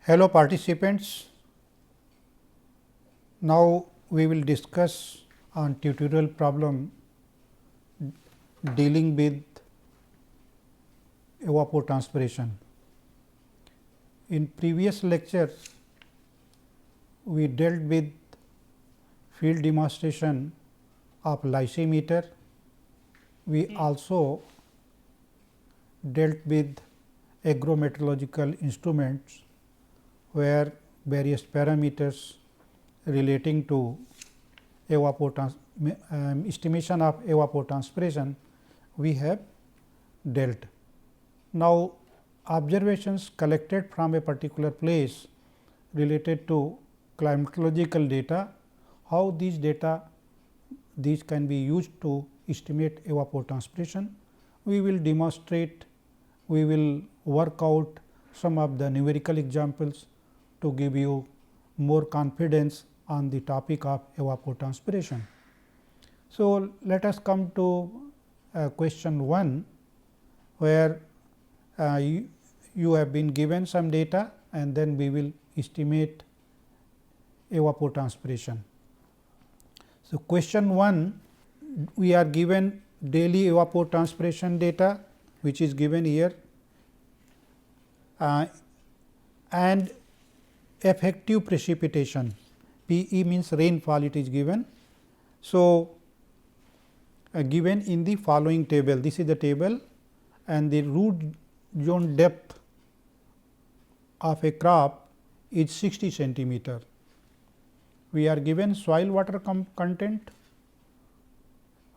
Hello participants, now we will discuss on tutorial problem dealing with evapotranspiration. In previous lecture, we dealt with field demonstration of lysimeter. We also dealt with agrometeorological instruments where various parameters relating to estimation of evapotranspiration we have dealt. Now, observations collected from a particular place related to climatological data, how these can be used to estimate evapotranspiration. We will demonstrate, we will work out some of the numerical examples to give you more confidence on the topic of evapotranspiration. So, let us come to question 1, where you have been given some data and then we will estimate evapotranspiration. So, question 1, we are given daily evapotranspiration data, which is given here, and effective precipitation, P e means rainfall, it is given. So, given in the following table, this is the table and the root zone depth of a crop is 60 centimeter. We are given soil water content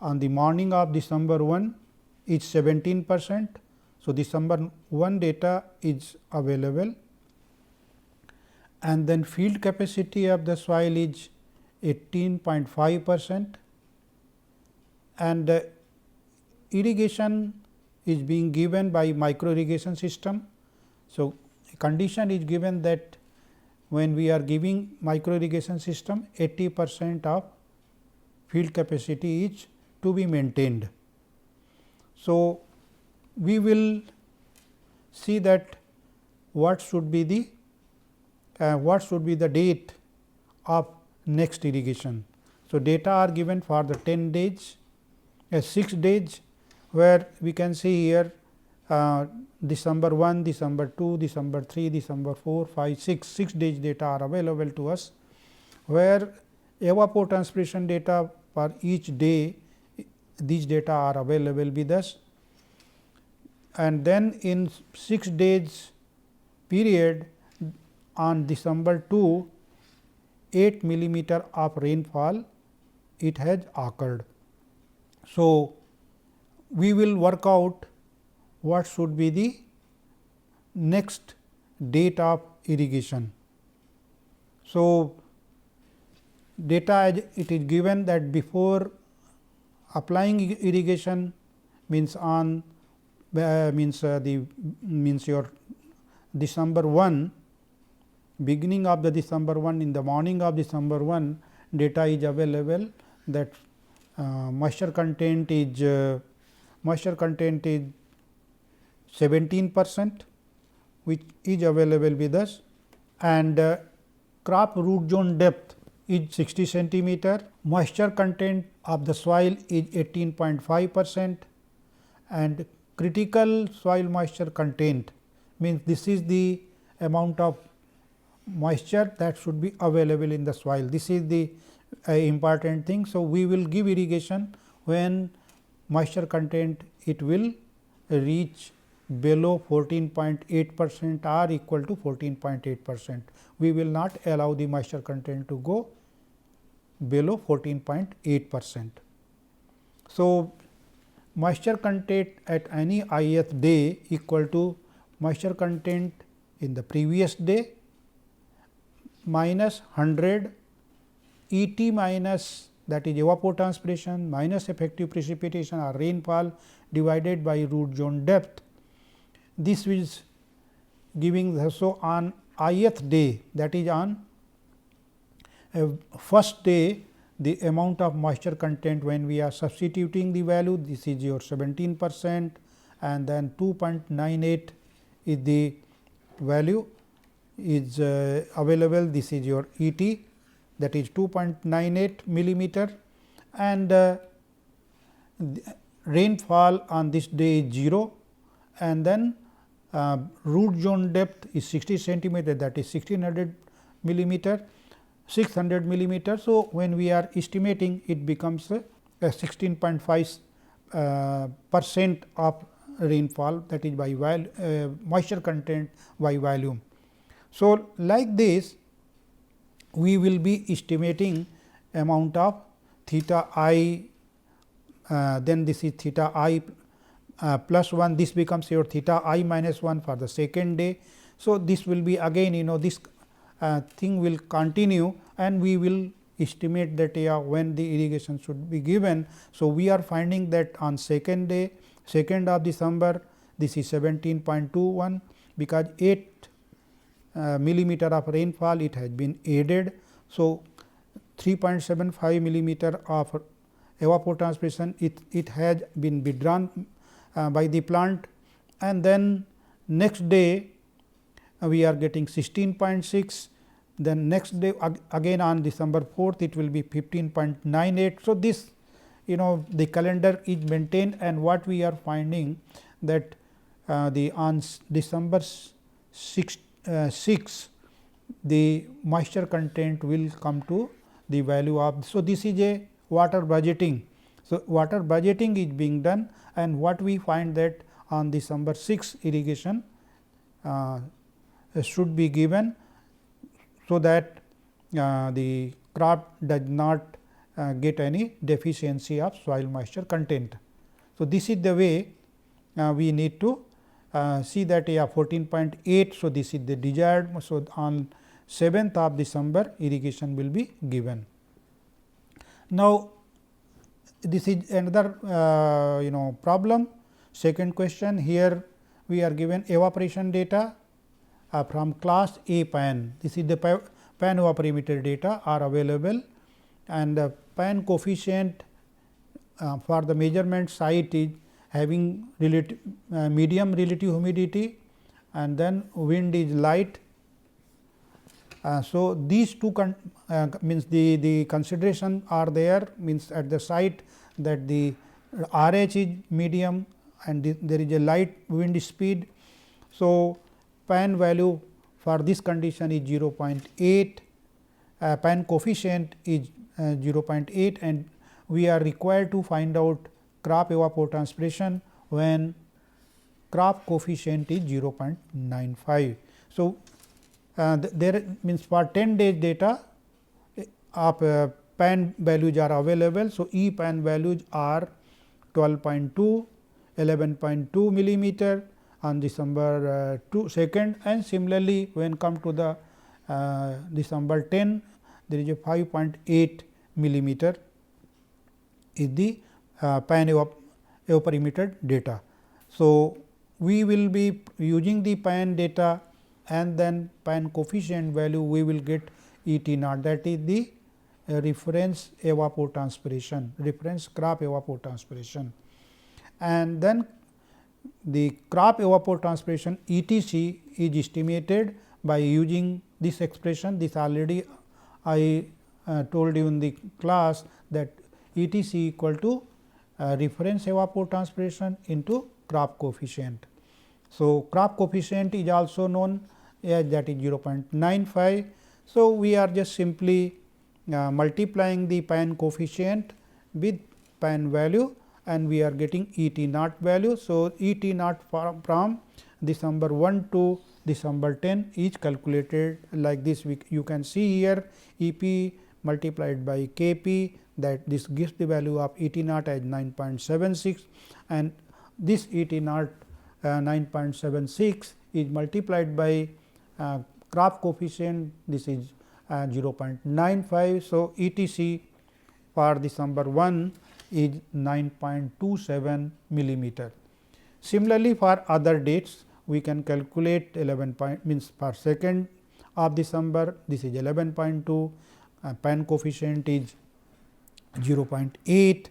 on the morning of December 1 is 17%. So, December 1 data is available, and then field capacity of the soil is 18.5%, and irrigation is being given by micro irrigation system. So, condition is given that when we are giving micro irrigation system, 80% of field capacity is to be maintained. So, we will see that what should be the date of next irrigation. So, data are given for the 10 days, 6 days, where we can see here December 1, December 2, December 3, December 4, 5, 6 days data are available to us, where evapotranspiration data for each day, these data are available with us, and then in 6 days period on December 2, 8 millimeter of rainfall it has occurred. So, we will work out what should be the next date of irrigation. So, data it is given that before applying irrigation means on means your December 1, beginning of the December 1, in the morning of December 1 data is available that moisture content is 17%, which is available with us, and crop root zone depth is 60 centimeter, moisture content of the soil is 18.5%, and critical soil moisture content means this is the amount of moisture that should be available in the soil. This is the important thing. So, we will give irrigation when moisture content it will reach below 14.8% or equal to 14.8%. We will not allow the moisture content to go below 14.8%. So, moisture content at any ith day equal to moisture content in the previous day minus 100 E t minus, that is evapotranspiration, minus effective precipitation or rainfall divided by root zone depth. This is giving, so on ith day, that is on first day, the amount of moisture content when we are substituting the value, this is your 17% and then 2.98 is the value is available, this is your E t, that is 2.98 millimeter, and rainfall on this day is 0, and then root zone depth is 60 centimeter, that is 1600 millimeter, 600 millimeter. So, when we are estimating, it becomes 16.5% of rainfall, that is by moisture content by volume. So, like this we will be estimating amount of theta I, then this is theta I plus 1, this becomes your theta I minus 1 for the second day. So, this will be again this thing will continue, and we will estimate that when the irrigation should be given. So, we are finding that on second day, 2nd of December, this is 17.21, because 8 millimeter of rainfall it has been added. So, 3.75 millimeter of evapotranspiration it has been withdrawn by the plant, and then next day we are getting 16.6, then next day again on December 4th it will be 15.98. So, this the calendar is maintained, and what we are finding that the on December 6 the moisture content will come to the value of. So, this is a water budgeting. So, water budgeting is being done, and what we find that on December 6 irrigation should be given, so that the crop does not get any deficiency of soil moisture content. So, this is the way we need to see that 14.8. So, this is the desired. So, on 7th of December irrigation will be given. Now, this is another problem. Second question, here we are given evaporation data from class A pan. This is the pan evaporimeter data are available, and the pan coefficient for the measurement site is having medium relative humidity, and then wind is light. So, these two means the consideration are there, means at the site that the RH is medium and there is a light wind speed. So, pan value for this condition is 0.8, pan coefficient is 0.8, and we are required to find out crop evapotranspiration when crop coefficient is 0.95. So, there means for 10 days data of pan values are available. So, E pan values are 12.2, 11.2 millimeter on December 2nd, and similarly when come to the December 10, there is a 5.8 millimeter is the pan evaporimeter data. So, we will be using the pan data, and then pan coefficient value we will get E t naught, that is the reference evapotranspiration, reference crop evapotranspiration, and then the crop evapotranspiration ETC is estimated by using this expression. This already I told you in the class that ETC equal to reference evapotranspiration into crop coefficient. So, crop coefficient is also known as that is 0.95. So, we are just simply multiplying the pan coefficient with pan value, and we are getting E t naught value. So, E t naught from December 1 to December 10 is calculated like this. You can see here E p multiplied by K p, that this gives the value of E t naught as 9.76, and this E t naught 9.76 is multiplied by crop coefficient, this is 0.95. So, ETC for December 1 is 9.27 millimeter. Similarly, for other dates we can calculate 11 point means for 2nd of December, this is 11.2, pan coefficient is 0.8.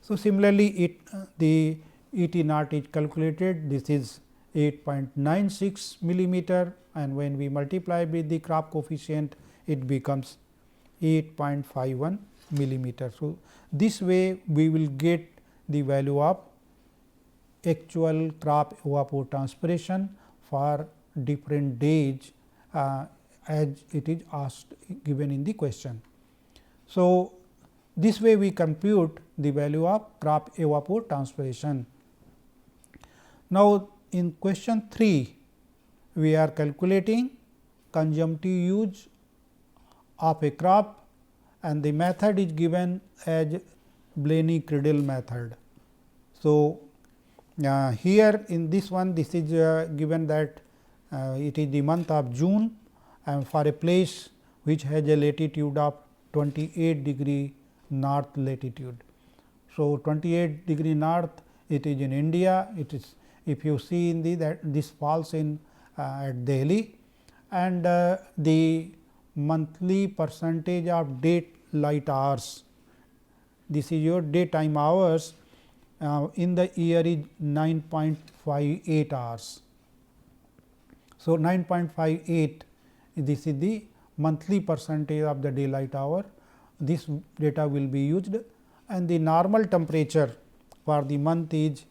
So, similarly, the ET naught is calculated, this is 8.96 millimeter, and when we multiply with the crop coefficient it becomes 8.51 millimeter. So, this way we will get the value of actual crop evapotranspiration for different days as it is asked given in the question. So, this way we compute the value of crop evapotranspiration. Now, in question 3 we are calculating consumptive use of a crop, and the method is given as Blaney-Criddle method. So, here in this one, this is given that it is the month of June and for a place which has a latitude of 28 degree north latitude. So, 28 degree north, it is in India, it is, if you see in the that this falls in at Delhi, and the monthly percentage of daylight hours, this is your daytime hours in the year is 9.58 hours. So, 9.58, this is the monthly percentage of the daylight hour, this data will be used, and the normal temperature for the month is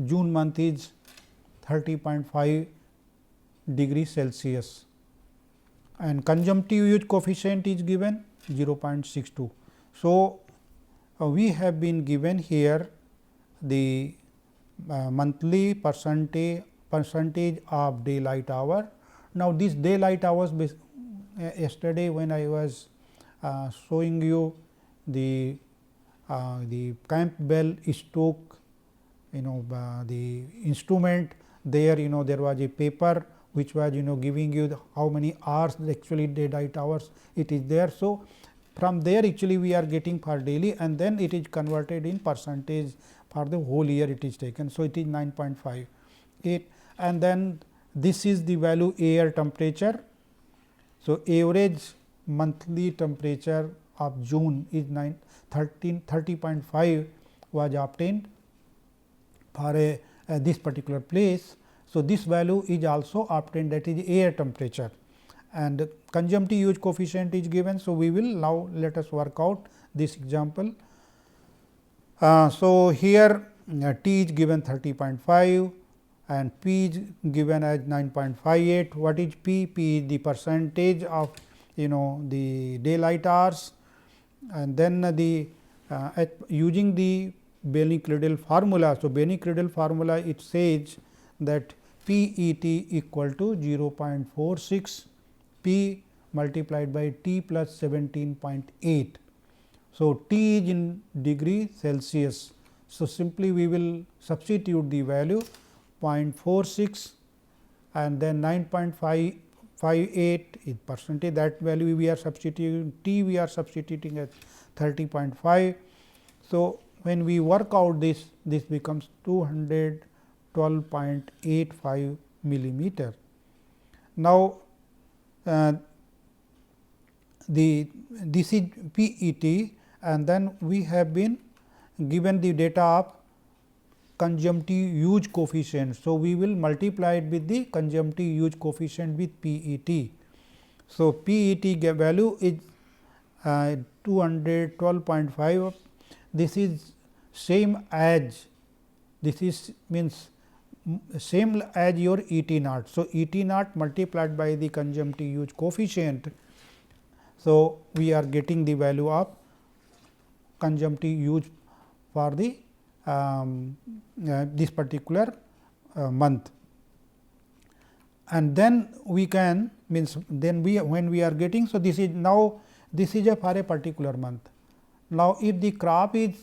June month is 30.5 degree Celsius, and consumptive use coefficient is given 0.62. So, we have been given here the monthly percentage of daylight hour. Now, this daylight hours yesterday when I was showing you the Campbell-Stokes the instrument, there there was a paper which was giving you how many hours actually daylight hours it is there. So, from there actually we are getting for daily, and then it is converted in percentage for the whole year it is taken. So, it is 9.58, and then this is the value air temperature. So, average monthly temperature of June is 30.5 was obtained for this particular place. So, this value is also obtained, that is air temperature, and consumptive use coefficient is given. So, we will now let us work out this example. So, here T is given 30.5 and P is given as 9.58. What is P? P is the percentage of the daylight hours, and then the using the Blaney-Criddle formula. So, Blaney-Criddle formula it says that PET equal to 0.46 P multiplied by T plus 17.8. So, T is in degree Celsius. So, simply we will substitute the value 0.46 and then 9.58 is percentage, that value we are substituting, T we are substituting at 30.5. So, when we work out this becomes 212.85 millimeter. Now, this is PET, and then we have been given the data of consumptive use coefficient. So, we will multiply it with the consumptive use coefficient with PET. So, PET value is 212.5. This is same as, this is means same as your ET naught. So, ET naught multiplied by the consumptive use coefficient. So, we are getting the value of consumptive use for the this particular month, and then we can means then we when we are getting. So, this is now this is for a particular month. Now, if the crop is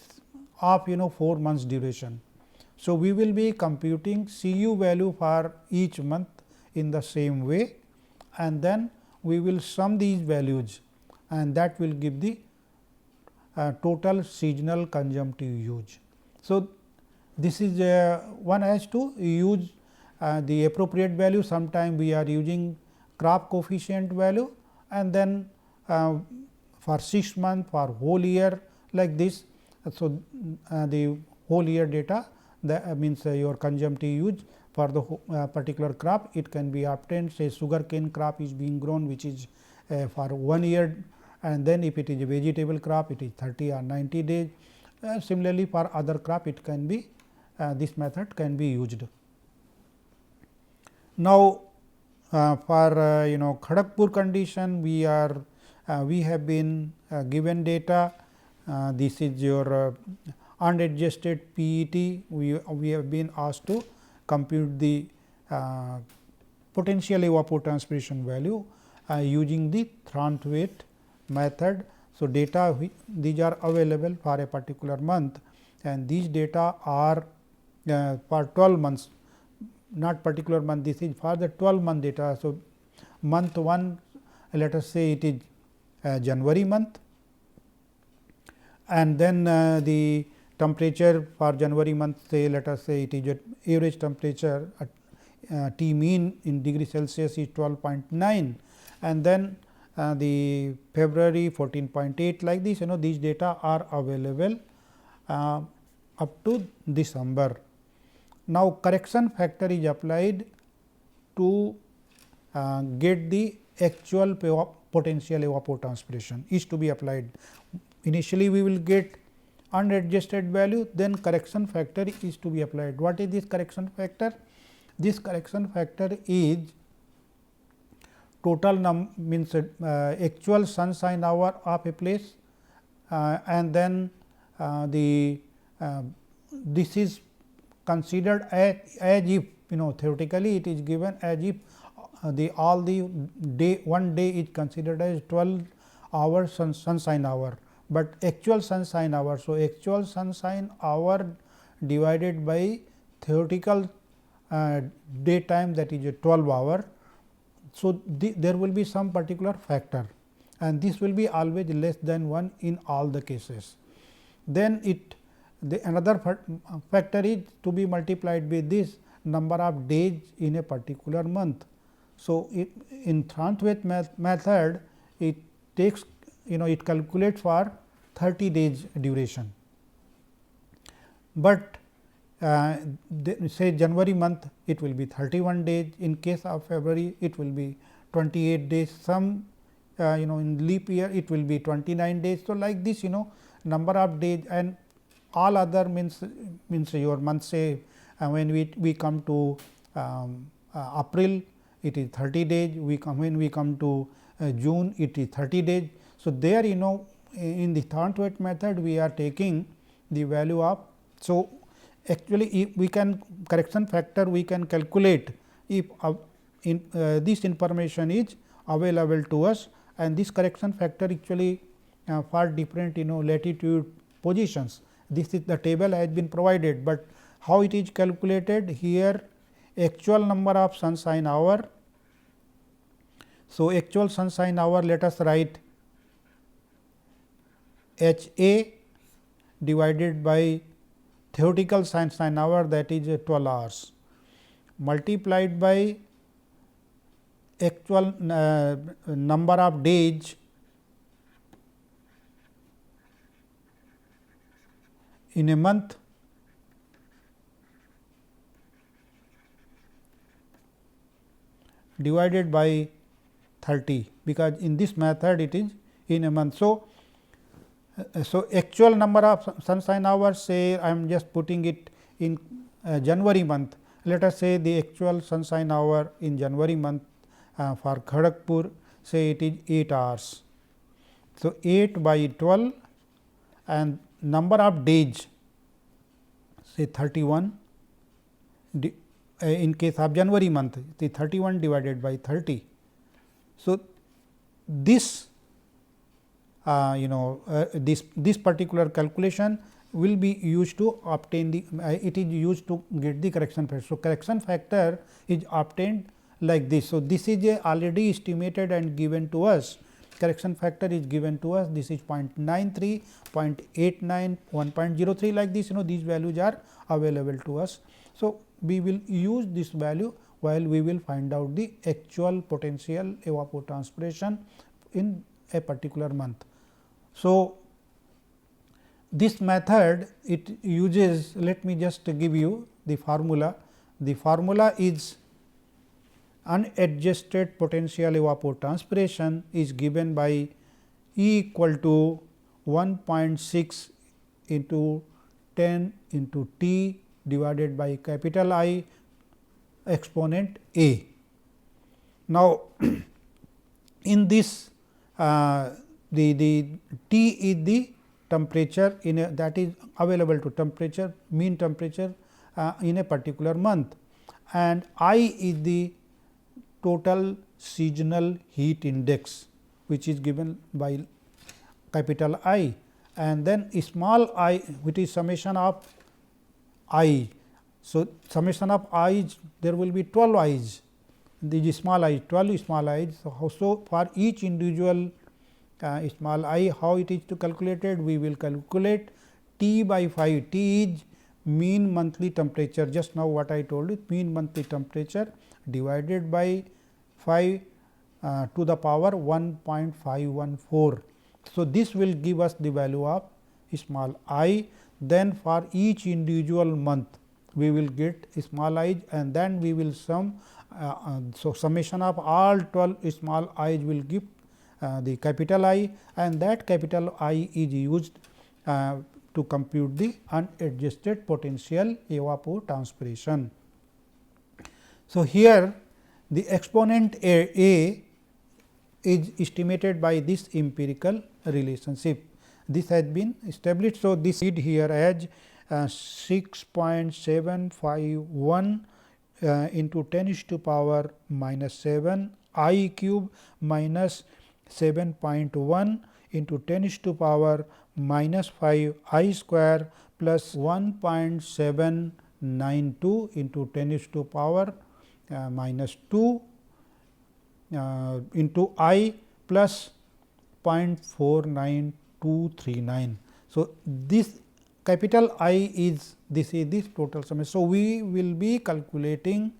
of 4 months duration, so we will be computing CU value for each month in the same way, and then we will sum these values, and that will give the total seasonal consumptive use. So, this is one has to use the appropriate value. Sometime we are using crop coefficient value, and then for 6 months, for whole year, like this. So, the whole year data, that means your consumptive use for the particular crop, it can be obtained. Say sugarcane crop is being grown, which is for 1 year, and then if it is a vegetable crop, it is 30 or 90 days. Similarly, for other crop, it can be this method can be used. Now, for Kharagpur condition, we have been given data. This is your unadjusted PET. We have been asked to compute the potential evapotranspiration value using the Thornthwaite method. So, data these are available for a particular month, and these data are for 12 months, not particular month, this is for the 12 month data. So, month 1, let us say it is January month, and then the temperature for January month, say let us say it is at average temperature at T mean in degree Celsius is 12.9, and then the February 14.8, like this, these data are available up to December. Now, correction factor is applied to get the actual potential evapotranspiration is to be applied. Initially, we will get unadjusted value, then correction factor is to be applied. What is this correction factor? This correction factor is total means actual sunshine hour of a place, and then this is considered as if theoretically it is given as if all the day 1 day is considered as 12 hours sunshine hour, but actual sunshine hour. So, actual sunshine hour divided by theoretical daytime, that is a 12 hour. So, there will be some particular factor, and this will be always less than 1 in all the cases. Then another factor is to be multiplied with this number of days in a particular month. So, in Thornthwaite method, it takes it calculates for 30 days duration, but say January month, it will be 31 days. In case of February, it will be 28 days. Some in leap year, it will be 29 days. So, like this number of days, and all other means your month, say when we come to April, it is 30 days. When we come to June, it is 30 days. So, there in the Thornthwaite method, we are taking the value of. So, actually if we can correction factor we can calculate if this information is available to us, and this correction factor actually for different latitude positions. This is the table has been provided, but how it is calculated here, actual number of sunshine hour. So, actual sunshine hour, let us write H A divided by theoretical sunshine hour, that is 12 hours, multiplied by actual number of days in a month divided by 30, because in this method it is in a month. So, actual number of sunshine hours, say I am just putting it in January month. Let us say the actual sunshine hour in January month for Kharagpur, say it is 8 hours. So, 8 by 12, and number of days, say 31. In case of January month, the 31 divided by 30. So, this this particular calculation will be used to obtain the it is used to get the correction factor. So, correction factor is obtained like this. So, this is already estimated and given to us. Correction factor is given to us. This is 0.93, 0.89, 1.03, like this. These values are available to us. So, we will use this value while we will find out the actual potential evapotranspiration in a particular month. So, this method it uses, let me just give you the formula. The formula is unadjusted potential evapotranspiration is given by E equal to 1.6 into 10 into T divided by capital I exponent A. Now, in this the T is the temperature in a, that is available to temperature, mean temperature in a particular month, and I is the total seasonal heat index, which is given by capital I, and then small I, which is summation of I. So, summation of I, there will be 12 i's, the small I, 12 small i's. So, for each individual small I, how it is to calculated? We will calculate T by 5. T is mean monthly temperature, just now what I told you, mean monthly temperature divided by 5 to the power 1.514. So, this will give us the value of small I. Then for each individual month we will get small i's, and then we will sum. So, summation of all 12 small i's will give the capital I, and that capital I is used to compute the unadjusted potential evapotranspiration. So, here the exponent A is estimated by this empirical relationship. This has been established. So, this is here as 6.751 into 10 is to power minus 7 I cube minus 7.1 into 10 is to power minus 5 I square plus 1.792 into 10 is to power minus 2 into I plus 0.49239. So, this capital I is this total summation. So, we will be calculating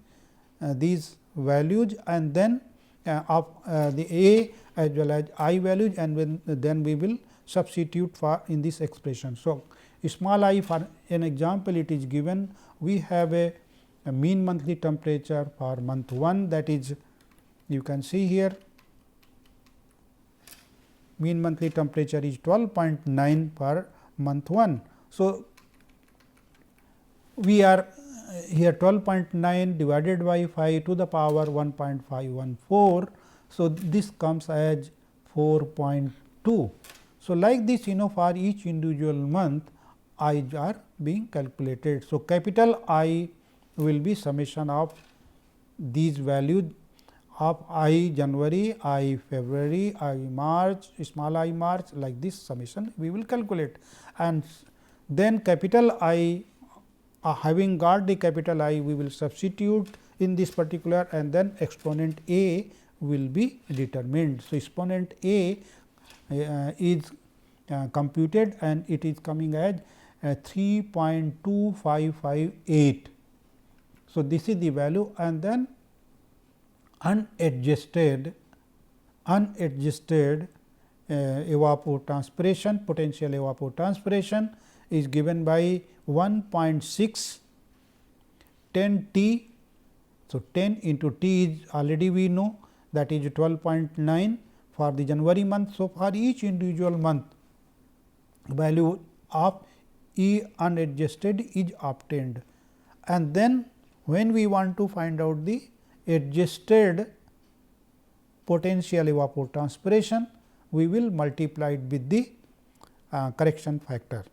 these values, and then of the A as well as I values, and then we will substitute for in this expression. So, small I, for an example, it is given, we have a mean monthly temperature for month 1, that is, you can see here mean monthly temperature is 12.9 for month 1. So, we are here 12.9 divided by 5 to the power 1.514. So, this comes as 4.2. So, like this, for each individual month i's are being calculated. So, capital I will be summation of these values of I January, I February, I March, small I March, like this summation we will calculate, and then capital I, having got the capital I, we will substitute in this particular, and then exponent A will be determined. So, exponent A is computed, and it is coming as 3.2558. So, this is the value, and then unadjusted evapotranspiration, potential evapotranspiration is given by 1.6 10 T. So, 10 into T is already we know, that is 12.9 for the January month. So, for each individual month value of E unadjusted is obtained, and then when we want to find out the adjusted potential evapotranspiration, we will multiply it with the correction factor.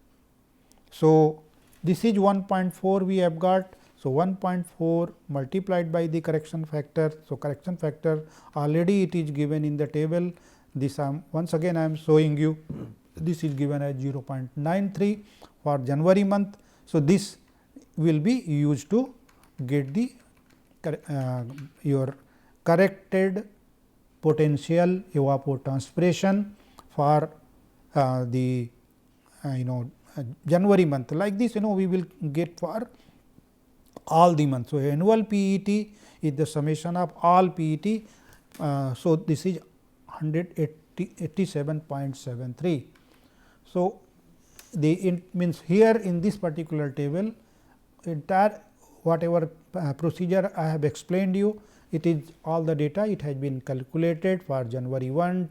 So, this is 1.4 we have got. So, 1.4 multiplied by the correction factor. So, correction factor already it is given in the table. This once again I am showing you, this is given as 0.93 for January month. So, this will be used to get the your corrected potential evapotranspiration for the January month. Like this, we will get for all the months. So, annual PET is the summation of all PET. So, this is 187.73. So, means here in this particular table, entire whatever procedure I have explained you, it is all the data, it has been calculated for January 1,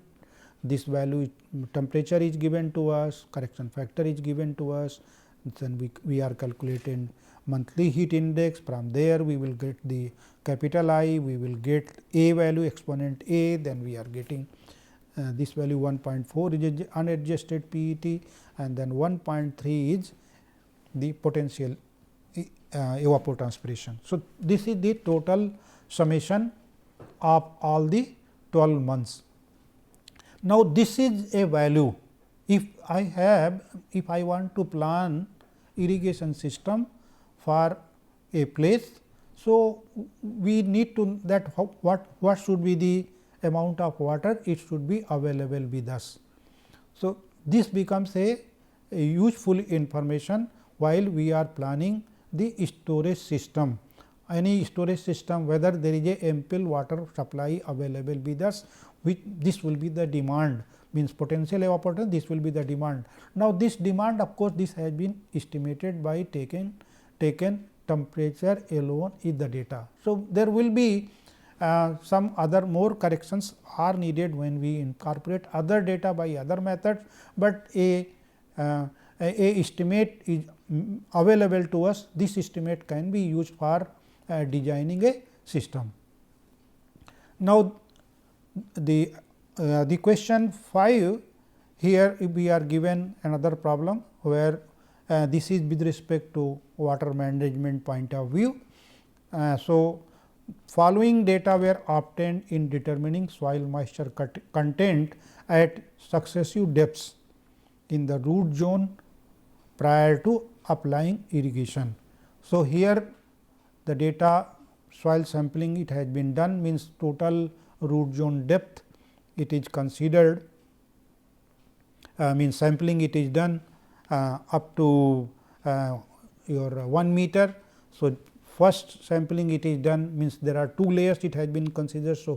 this value temperature is given to us, correction factor is given to us, then we are calculating monthly heat index. From there we will get the capital I, we will get A value, exponent A, then we are getting this value 1.4 is unadjusted PET, and then 1.3 is the potential evapotranspiration. So, this is the total summation of all the 12 months. Now, this is a value. If I want to plan irrigation system for a place, so we need to that what should be the amount of water it should be available with us. So, this becomes a useful information while we are planning the storage system. Any storage system, whether there is a ample water supply available with us, which this will be the demand, means potential evaporation, this will be the demand. Now, this demand, of course, this has been estimated by taken temperature alone is the data. So, there will be some other more corrections are needed when we incorporate other data by other methods, but a estimate is available to us. This estimate can be used for designing a system. Now, the question 5, here we are given another problem where this is with respect to water management point of view. So, following data were obtained in determining soil moisture content at successive depths in the root zone prior to applying irrigation. So, here the data soil sampling it has been done, means total root zone depth it is considered, means sampling it is done up to your 1 meter. So, first sampling it is done, means there are 2 layers it has been considered. So,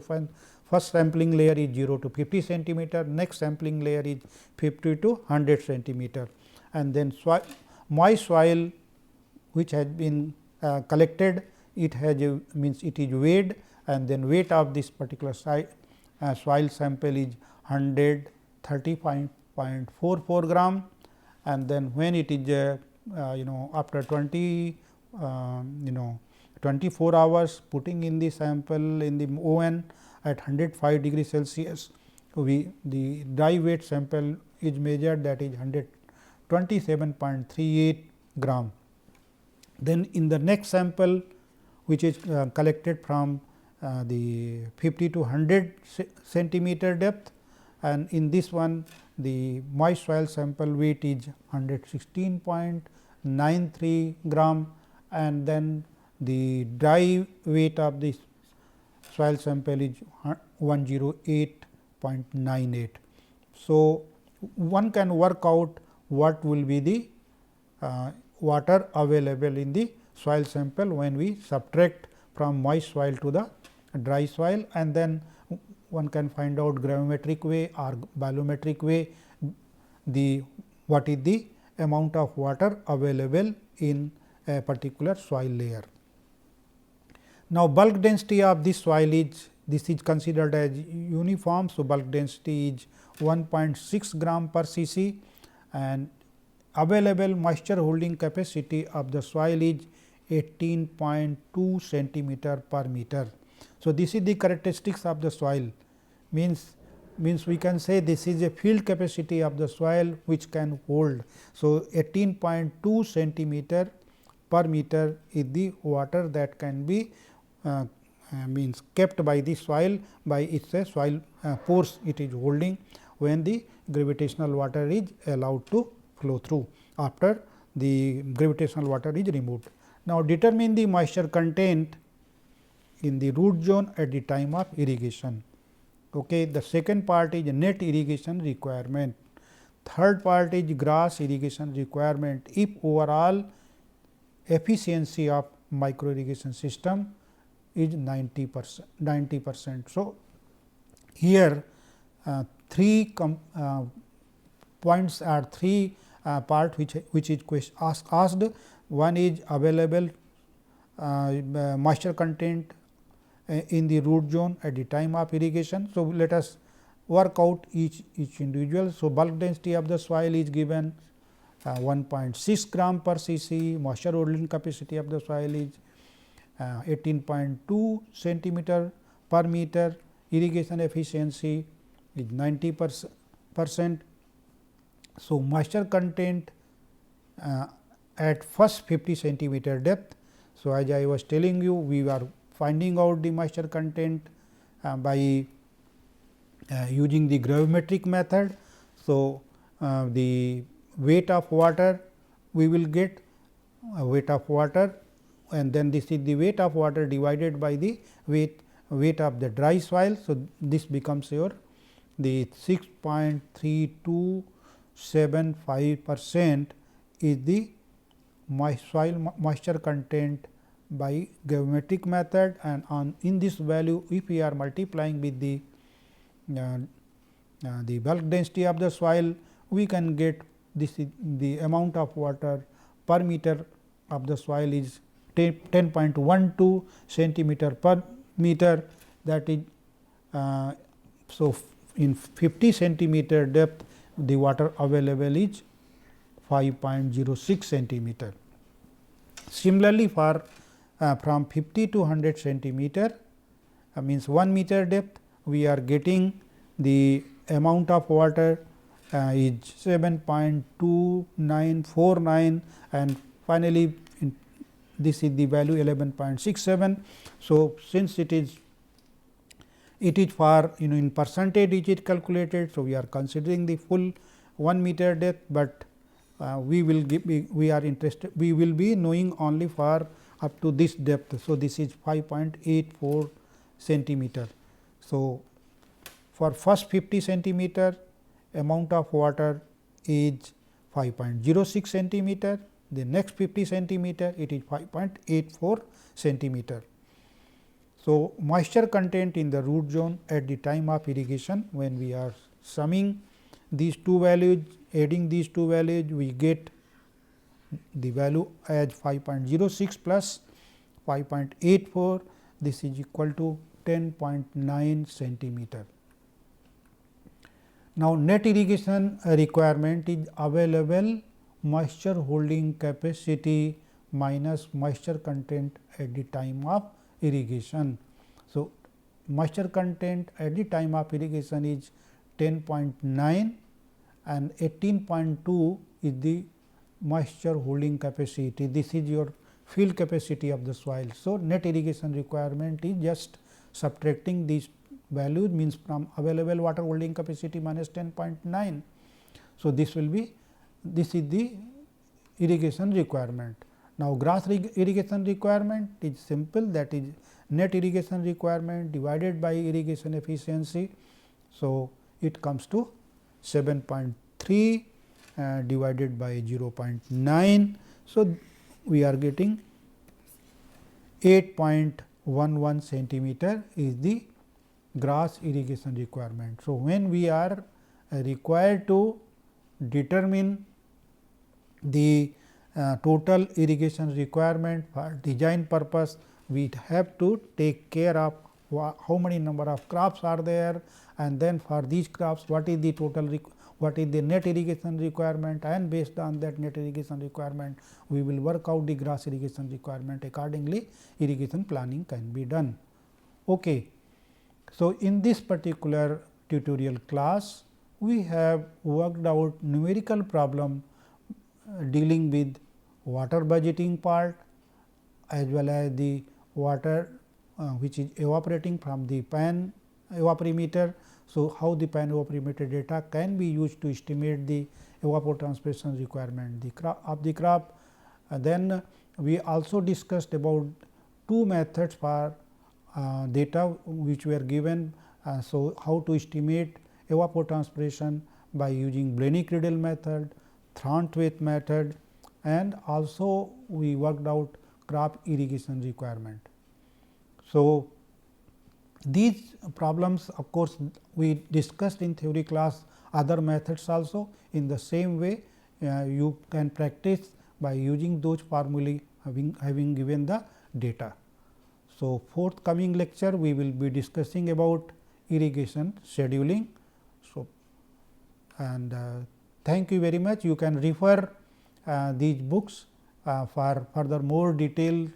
first sampling layer is 0 to 50 centimeter, next sampling layer is 50 to 100 centimeter, and then moist soil which has been collected, it has means it is weighed, and then weight of this particular soil sample is 130.44 gram, and then when it is after 24 hours putting in the sample in the oven at 105 degree Celsius, the dry weight sample is measured, that is 127.38 gram. Then in the next sample which is collected from the 50 to 100 centimeter depth, and in this one the moist soil sample weight is 116.93 gram, and then the dry weight of this soil sample is 108.98. So, one can work out what will be the water available in the soil sample when we subtract from moist soil to the dry soil, and then one can find out gravimetric way or bolometric way what is the amount of water available in a particular soil layer. Now, bulk density of this soil is considered as uniform. So, bulk density is 1.6 gram per cc, and available moisture holding capacity of the soil is 18.2 centimeter per meter. So, this is the characteristics of the soil, means we can say this is a field capacity of the soil which can hold. So, 18.2 centimeter per meter is the water that can be means kept by the soil by its soil force it is holding when the gravitational water is allowed to flow through after the gravitational water is removed. Now, determine the moisture content in the root zone at the time of irrigation. Okay. The second part is net irrigation requirement. Third part is gross irrigation requirement if overall efficiency of micro irrigation system is 90%. So, here 3 points are 3 part which is asked. One is available moisture content in the root zone at the time of irrigation. So, let us work out each individual. So, bulk density of the soil is given 1.6 gram per cc, moisture holding capacity of the soil is 18.2 centimeter per meter, irrigation efficiency is 90%. So, moisture content at first 50 centimeter depth. So, as I was telling you, we are finding out the moisture content by using the gravimetric method. So, the weight of water we will get weight of water, and then this is the weight of water divided by the weight of the dry soil. So, this becomes your the 6.3275% is the soil moisture content by gravimetric method, and on in this value if we are multiplying with the bulk density of the soil, we can get this is the amount of water per meter of the soil is 10.12 centimeter per meter, that is so in 50 centimeter depth the water available is 5.06 centimeter. Similarly, for from 50 to 100 centimeter means 1 meter depth, we are getting the amount of water is 7.2949, and finally, this is the value 11.67. So, since it is for in percentage it is calculated. So, we are considering the full 1 meter depth, but we will be knowing only for up to this depth. So, this is 5.84 centimeter. So, for first 50 centimeter amount of water is 5.06 centimeter, the next 50 centimeter it is 5.84 centimeter. So, moisture content in the root zone at the time of irrigation, when we are summing these two values, adding these two values, we get the value as 5.06 plus 5.84, this is equal to 10.9 centimeter. Now, net irrigation requirement is available moisture holding capacity minus moisture content at the time of irrigation. So, moisture content at the time of irrigation is 10.9 and 18.2 is the moisture holding capacity. This is your field capacity of the soil. So, net irrigation requirement is just subtracting these values, means from available water holding capacity minus 10.9. So, this is the irrigation requirement. Now, grass irrigation requirement is simple, that is net irrigation requirement divided by irrigation efficiency. So, it comes to 7.3 divided by 0.9. So, we are getting 8.11 centimeter is the grass irrigation requirement. So, when we are required to determine the total irrigation requirement for design purpose, we have to take care of how many number of crops are there, and then for these crops what is the total what is the net irrigation requirement, and based on that net irrigation requirement we will work out the grass irrigation requirement. Accordingly, irrigation planning can be done. Okay. So, in this particular tutorial class, we have worked out numerical problem dealing with water budgeting part as well as the water which is evaporating from the pan evaporimeter. So, how the pan evaporimeter data can be used to estimate the evapotranspiration requirement of the crop. Then we also discussed about two methods for data which were given. So, how to estimate evapotranspiration by using Blaney-Criddle method, Thornthwaite method, and also we worked out crop irrigation requirement. So, these problems of course, we discussed in theory class other methods also. In the same way you can practice by using those formulae having given the data. So, forthcoming lecture we will be discussing about irrigation scheduling. So, and thank you very much. You can refer these books for further more detail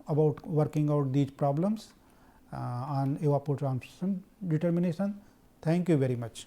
about working out these problems on evapotranspiration determination. Thank you very much.